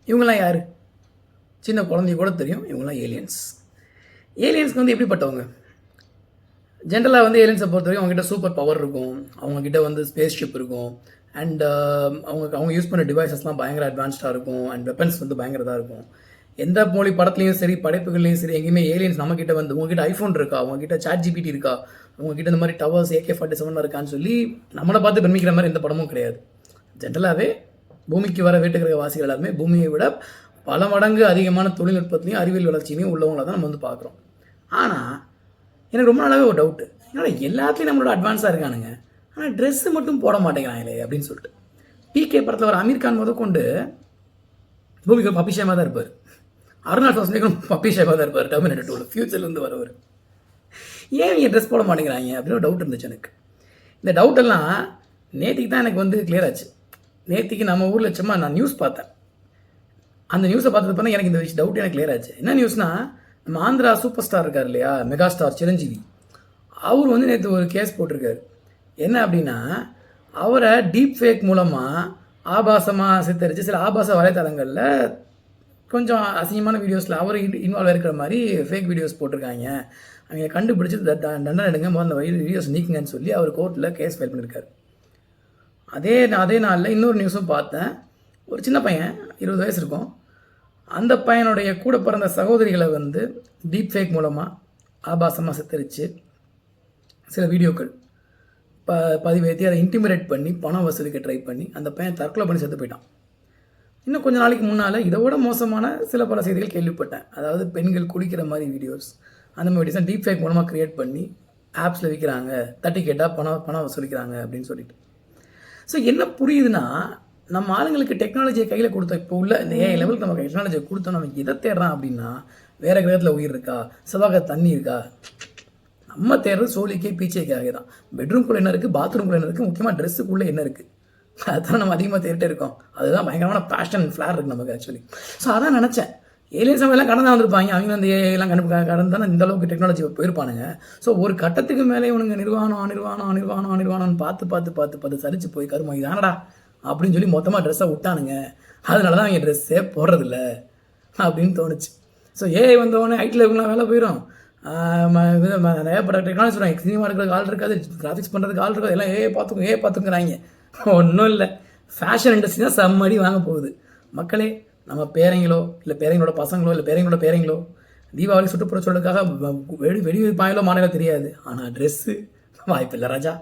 இவங்கெல்லாம் யார்? சின்ன குழந்தைய கூட தெரியும் இவங்கெல்லாம் ஏலியன்ஸ். ஏலியன்ஸ்க்கு வந்து எப்படிப்பட்டவங்க? ஜென்ரலாக வந்து ஏலியன்ஸை பொறுத்தவரைக்கும் அவங்ககிட்ட சூப்பர் பவர் இருக்கும், அவங்கக்கிட்ட வந்து ஸ்பேஸ் ஷிப் இருக்கும், அண்ட் அவங்க யூஸ் பண்ண டிவைசஸ்லாம் பயங்கர அட்வான்ஸ்டாக இருக்கும், அண்ட் வெப்பன்ஸ் வந்து பயங்கரதாக இருக்கும். எந்த மொழி படத்துலையும் சரி, படைப்புகள்லையும் சரி, எங்கேயுமே ஏலியன்ஸ் நம்மக்கிட்ட வந்து உங்ககிட்ட ஐஃபோன் இருக்கா, உங்ககிட்ட ChatGPT இருக்கா, உங்ககிட்ட இந்த மாதிரி டவர்ஸ் AK-47 இருக்கான்னு சொல்லி நம்மளை பார்த்து பிரமிக்கிற மாதிரி எந்த படமும் கிடையாது. ஜென்ரலாகவே பூமிக்கு வர வேட்டுக்கிற வாசிகள் எல்லாருமே பூமியை விட பல மடங்கு அதிகமான தொழில்நுட்பத்திலையும் அறிவியல் வளர்ச்சியிலையும் உள்ளவங்களை தான் நம்ம வந்து பார்க்குறோம். ஆனால் எனக்கு ரொம்ப நாளாகவே ஒரு டவுட்டு, ஏன்னா எல்லாத்தையும் நம்மளோட அட்வான்ஸாக இருக்கானுங்க, ஆனால் ட்ரெஸ்ஸு மட்டும் போட மாட்டேங்கிறாங்களே அப்படின்னு சொல்லிட்டு. PK படத்தில் வர அமீர் கான் முதற்கொண்டு பூமிக்கு ஒரு பப்பி ஷேமாக தான் இருப்பார். அருணாச்சல் வாசனிக்கும் பப்பி ஷேமாக தான் இருப்பார். டெர்மினேட்டர் 2 ஃபியூச்சர்லேருந்து வரவர். ஏன் இங்கே ட்ரெஸ் போட மாட்டேங்கிறாங்க அப்படின்னு ஒரு டவுட் இருந்துச்சு எனக்கு. இந்த டவுட்டெல்லாம் நேற்றுக்கு தான் எனக்கு வந்து கிளியர் ஆச்சு. நேற்றுக்கு நம்ம ஊரில் சும்மா நான் நியூஸ் பார்த்தேன். அந்த நியூஸை பார்த்தது பார்த்தா எனக்கு இந்த டவுட் எனக்கு கிளியர் ஆச்சு. என்ன நியூஸ்னால், நம்ம ஆந்திரா சூப்பர் ஸ்டார் இருக்கார் இல்லையா, மெகா ஸ்டார் சிரஞ்சீவி, அவர் வந்து நேற்று ஒரு கேஸ் போட்டிருக்காரு. என்ன அப்படின்னா, அவரை டீப் ஃபேக் மூலமாக ஆபாசமாக சித்தரித்து சில ஆபாச வலைத்தளங்களில் கொஞ்சம் அசிங்கமான வீடியோஸில் அவர் இன்வால்வ் இருக்கிற மாதிரி ஃபேக் வீடியோஸ் போட்டிருக்காங்க. அவங்க கண்டுபிடிச்சி தண்டனை எடுங்க, அந்த வீடியோஸ் நீக்குங்கன்னு சொல்லி அவர் கோர்ட்டில் கேஸ் ஃபைல் பண்ணியிருக்காரு. அதே நாளில் இன்னொரு நியூஸும் பார்த்தேன். ஒரு சின்ன பையன் 20 வயசு இருக்கும். அந்த பையனுடைய கூட பிறந்த சகோதரிகளை வந்து டீப் ஃபேக் மூலமாக ஆபாசமாக சித்தரித்து சில வீடியோக்கள் பதிவேற்றி அதை இன்டிமிடேட் பண்ணி பணம் வசூலிக்க ட்ரை பண்ணி அந்த பையன் தற்கொலை பண்ணி செத்து போயிட்டான். இன்னும் கொஞ்சம் நாளைக்கு முன்னால் இதை விட மோசமான சில பல செய்திகள் கேள்விப்பட்டேன். அதாவது பெண்கள் குளிக்கிற மாதிரி வீடியோஸ், அந்த மாதிரி வீடியோஸ் டீப் ஃபேக் மூலமாக க்ரியேட் பண்ணி ஆப்ஸில் விற்கிறாங்க, தட்டி கேட்டால் பணம் வசூலிக்கிறாங்க அப்படின்னு சொல்லிட்டு. ஸோ என்ன புரியுதுன்னா, நம்ம ஆளுங்களுக்கு டெக்னாலஜியை கையில் கொடுத்தோம். இப்போ உள்ள இந்த AI லெவலுக்கு நம்ம டெக்னாலஜியை கொடுத்தோம். நம்ம எதை தேடுறான் அப்படின்னா, வேறு கிரகத்தில் உயிர் இருக்கா, செவ்வாய்க்கு தண்ணி இருக்கா. நம்ம தேடுறது சோழிக்கே பீச்சைக்காக தான். பெட்ரூம்குள்ளே என்ன இருக்குது, பாத்ரூம்குள்ளே என்ன இருக்குது, முக்கியமாக ட்ரெஸ்ஸுக்குள்ளே என்ன இருக்குது, அதுதான் நம்ம அதிகமாக தேடிட்டே இருக்கோம். அதுதான் பயங்கரமான பேஷன் ஃப்ளார் இருக்குது நமக்கு ஆக்சுவலி. ஸோ அதான் நினச்சேன், ஏலியன்ஸ் எல்லாம் கடந்து வந்திருப்பாங்க, அவங்க அந்த ஏஐலாம் கடந்து தானே இந்த அளவுக்கு டெக்னாலஜி போயிருப்பானுங்க. ஸோ ஒரு கட்டத்துக்கு மேலே இவனுங்க நிர்வாணம்னு பார்த்து சரிச்சு போய் கருமா இதானடா அப்படின்னு சொல்லி மொத்தமாக ட்ரெஸ்ஸை விட்டானுங்க. அதனால தான் அவங்க ட்ரெஸ்ஸே போடுறதில்ல அப்படின்னு தோணுச்சு. ஸோ ஏஐ வந்தவொடனே ஹைட்டில் இருக்கலாம் வேலை போயிடும். நிறைய டெக்னாலஜி சொல்கிறாங்க, சினிமா எடுக்கிறதுக்கு ஆள் இருக்காது, கிராஃபிக்ஸ் பண்ணுறதுக்கு ஆள் இருக்காது, எல்லாம் ஏஐ பார்த்துக்குறாங்க. ஒன்றும் இல்லை, ஃபேஷன் இண்டஸ்ட்ரி தான் செம்மடி வாங்க போகுது. மக்களே, நம்ம பேரங்களோ இல்லை பேரங்களோட பசங்களோ இல்லை பேரங்களோ தீபாவளி சுற்றுப்புற சூழலுக்காக வெடி வைப்பாங்களோ மாநிலம் தெரியாது, ஆனால் ட்ரெஸ்ஸு வாய்ப்பில்லை ராஜா.